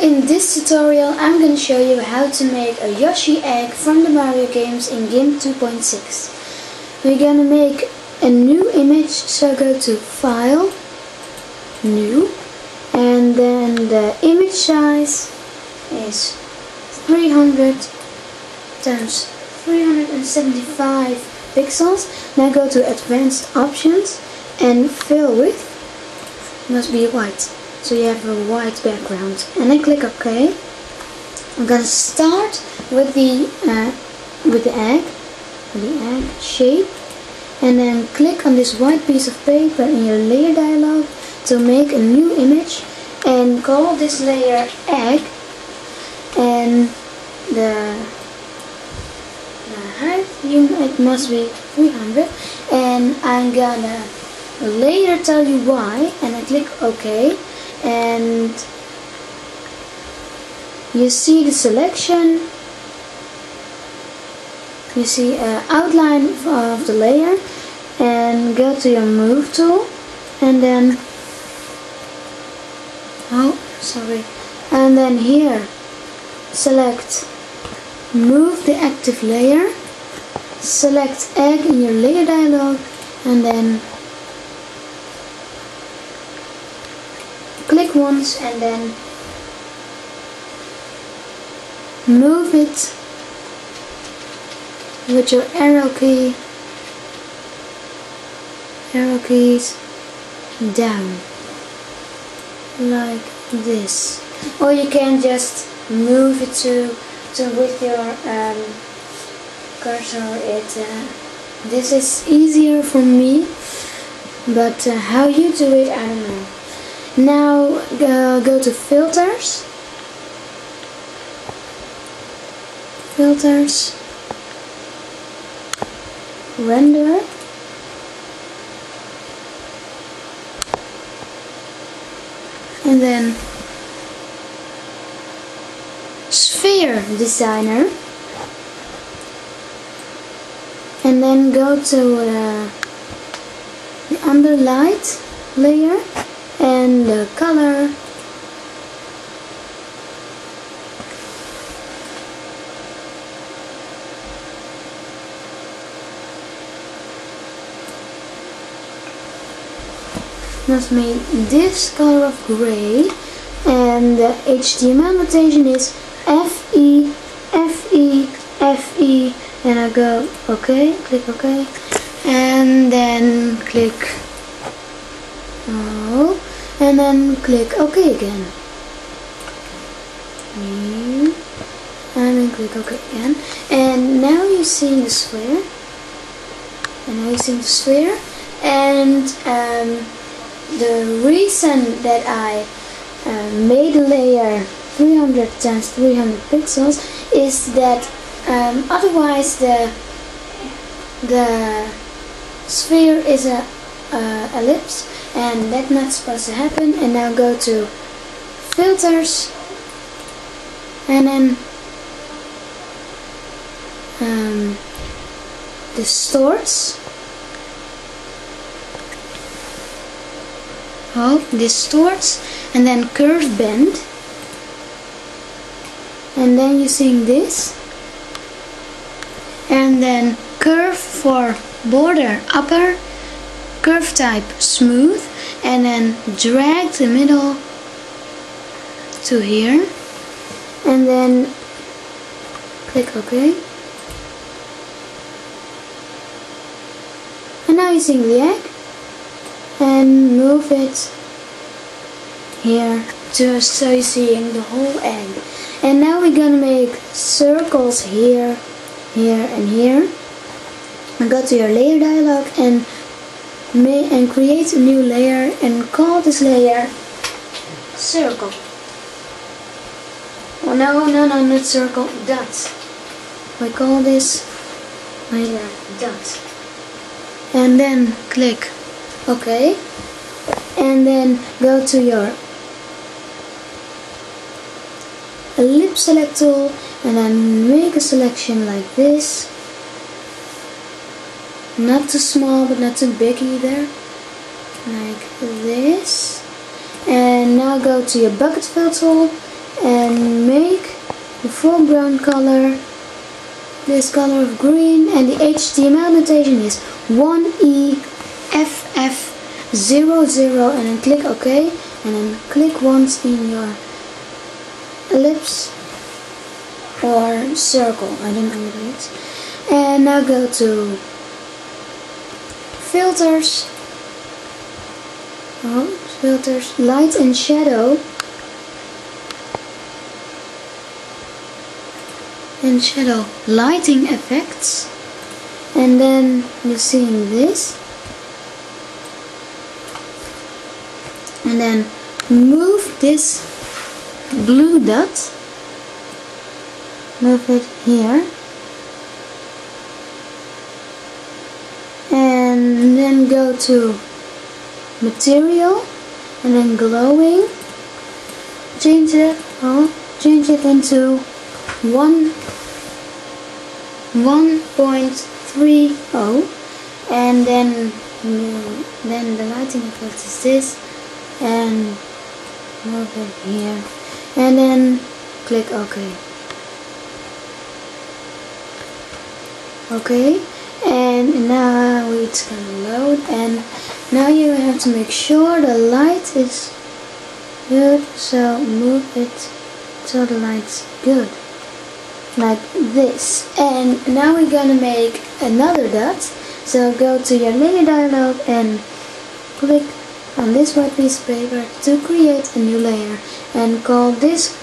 in this tutorial I'm going to show you how to make a Yoshi egg from the Mario games in GIMP 2.6. We're going to make a new image, so go to File, New, and then the image size is 300 times 375 pixels. Now go to Advanced Options and Fill Width must be white, so you have a white background, and then click OK. I'm gonna start with the egg shape, and then click on this white piece of paper in your layer dialog to make a new image, and call this layer egg, and the height, it must be 300, and I'm gonna later tell you why, and I click OK, and you see the selection, you see an outline of the layer, and go to your move tool, and then and then here select move the active layer, select egg in your layer dialog, and then click once, and then move it with your arrow keys down like this, or you can just move it to with your cursor. This is easier for me, but how you do it, I don't know. Now go to filters, render, and then sphere designer, and then go to the underlight layer, and the color must make this color of gray, and the HTML notation is FE, and I go OK, click OK, and then click O, and then click OK again, and then click OK again, and now you're seeing the sphere, and the reason that I made a layer 300 times 300 pixels is that otherwise the sphere is a ellipse, and that's not supposed to happen. And now go to filters, and then distorts, and then curve bend, and then you're seeing this, and then curve for border upper, curve type smooth, and then drag the middle to here, and then click OK, and now you're seeing the egg, and move it here just so you're seeing the whole egg. And now we're gonna make circles here, here, and here. And go to your layer dialog and create a new layer, and call this layer circle. Oh no, not circle, dot. We call this layer dot, and then click OK, and then go to your ellipse select tool, and then make a selection like this, not too small but not too big either, like this. And now go to your bucket fill tool and make the foreground color this color of green, and the HTML notation is 1EFF00, and then click OK, and then click once in your ellipse or circle, I don't know what it is. And now go to filters, light and shadow, lighting effects, and then you're seeing this, and then move this blue dot, move it here, and then go to material, and then glowing, change it into 1.30, and then the lighting effect is this, and move it here, and then click OK. Okay, and now it's gonna load, and now you have to make sure the light is good, so move it so the light's good, like this. And now we're gonna make another dot, so go to your layer dialog and click on this white piece of paper to create a new layer, and call this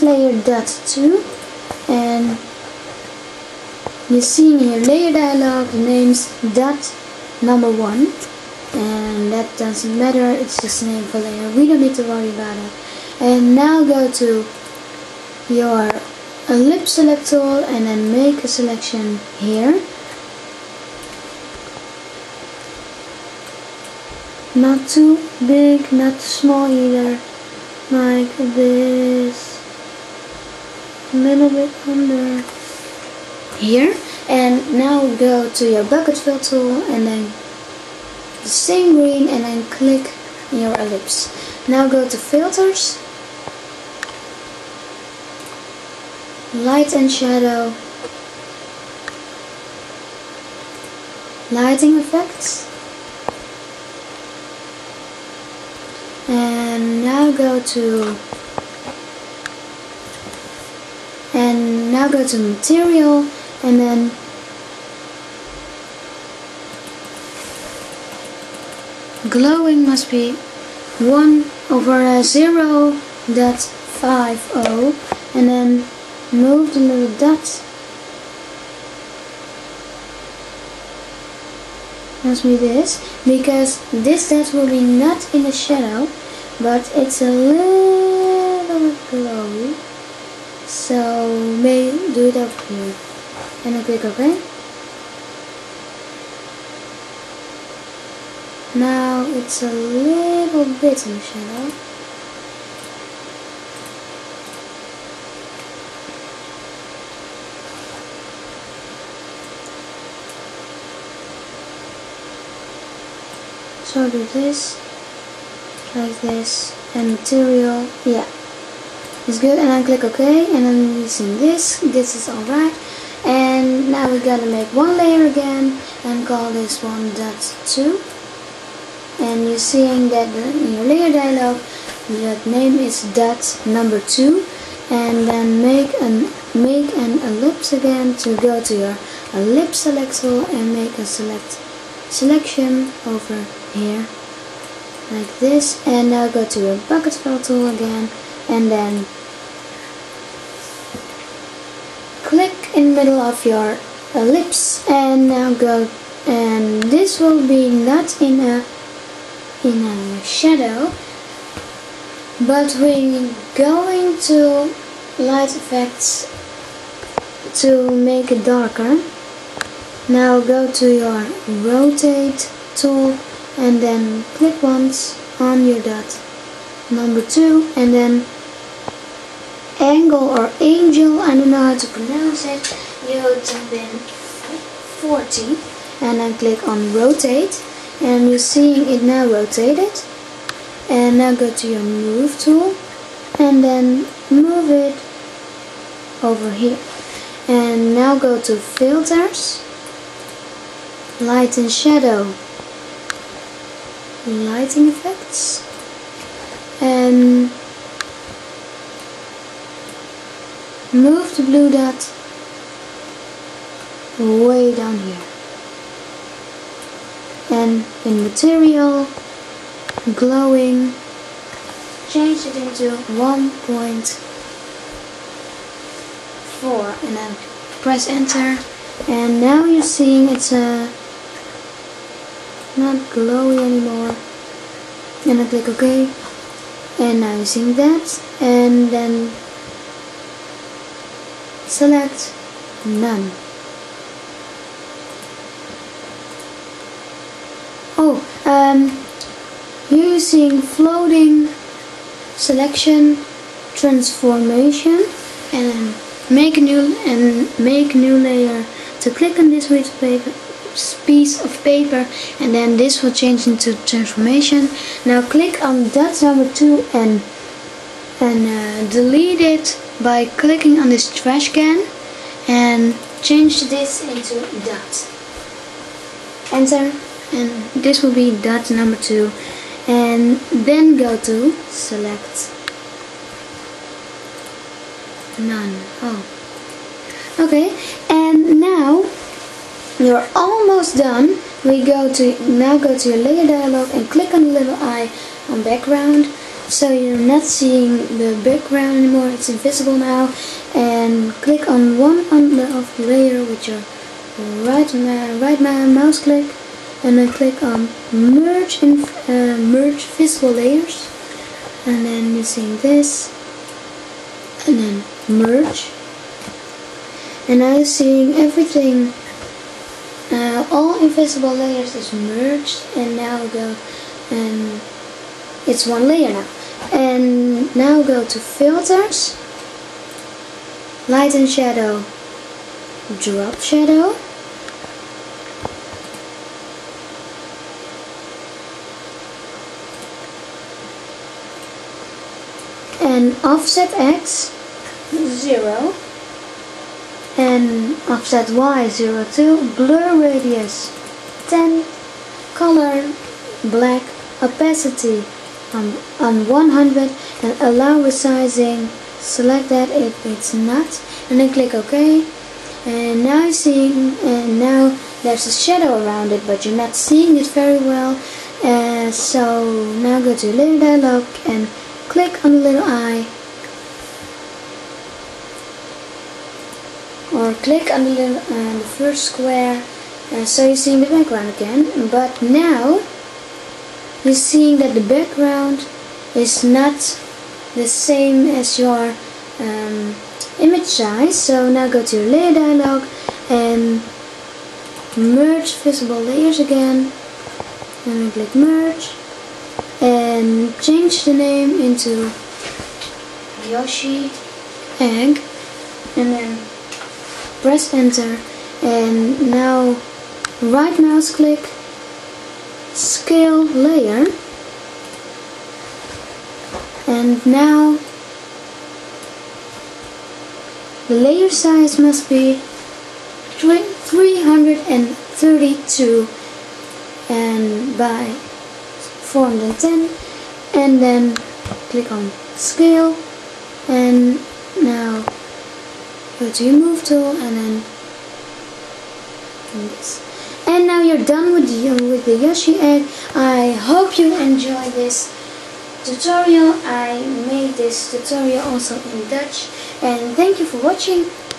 layer dot 2, and you see in your layer dialog the name's dot number 1, and that doesn't matter, it's just a name for layer, we don't need to worry about it. And now go to your ellipse select tool and then make a selection here, not too big, not too small either, like this, a little bit under here. And now go to your bucket fill tool and then the same green, and then click your ellipse. Now go to filters, light and shadow, lighting effects, and now go to material, and then glowing must be 1/0.50, and then move the little dots, must be this, because this dot will be not in the shadow, but it's a little bit glowy, so maybe do it up here, and then click OK. Now it's a little bit in the shadow. So do this, like this, and material, yeah, it's good, and then click OK, and then using this is alright. And now we're gonna make one layer again and call this one dot 2. And you're seeing that in your layer dialog that name is dot number 2, and then make an ellipse again to go to your ellipse select tool and make a selection over here like this. And now go to your bucket fill tool again, and then click in the middle of your ellipse, and now go, and this will be not in a shadow, but we're going to light effects to make it darker. Now go to your rotate tool and then click once on your dot number 2, and then angle or angel, I don't know how to pronounce it, you type in 40 and then click on rotate, and you're seeing it now rotated. And now go to your move tool and then move it over here. And now go to filters, light and shadow, lighting effects, and move the blue dot way down here. And in material, glowing, change it into 1.4 and then press enter. And now you're seeing it's not glowy anymore. And I click OK. And now you're seeing that. And then select none. Oh, using floating selection transformation, and then make a new layer. To click on this piece of paper, and then this will change into transformation. Now click on dot number 2 and delete it by clicking on this trash can and change this into dot. Enter. And this will be dot number 2, and then go to select none. Oh, okay. And now you're almost done. We go to your layer dialog and click on the little eye on background, so you're not seeing the background anymore. It's invisible now. And click on one of the layer with your right mouse click. And then click on merge visible layers, and then using this, and then merge. And now you're seeing everything, all invisible layers is merged, and now go, and it's one layer now. And now go to filters, light and shadow, drop shadow, and offset X 0 and offset Y 0.2, blur radius 10, color black, opacity on 100, and allow resizing. Select that if it's not, and then click OK. And now you're seeing, and now there's a shadow around it, but you're not seeing it very well. So now go to layer dialog and click on the little eye, or click on the first square, so you're seeing the background again. But now you're seeing that the background is not the same as your image size. So now go to your layer dialog and merge visible layers again, and then click merge. And change the name into Yoshi egg, and then press enter. And now right mouse click, scale layer, and now the layer size must be 332 and by 410, and then click on scale, and now go to your move tool, and then this. And now you're done with the Yoshi egg. I hope you enjoyed this tutorial. I made this tutorial also in Dutch, and thank you for watching.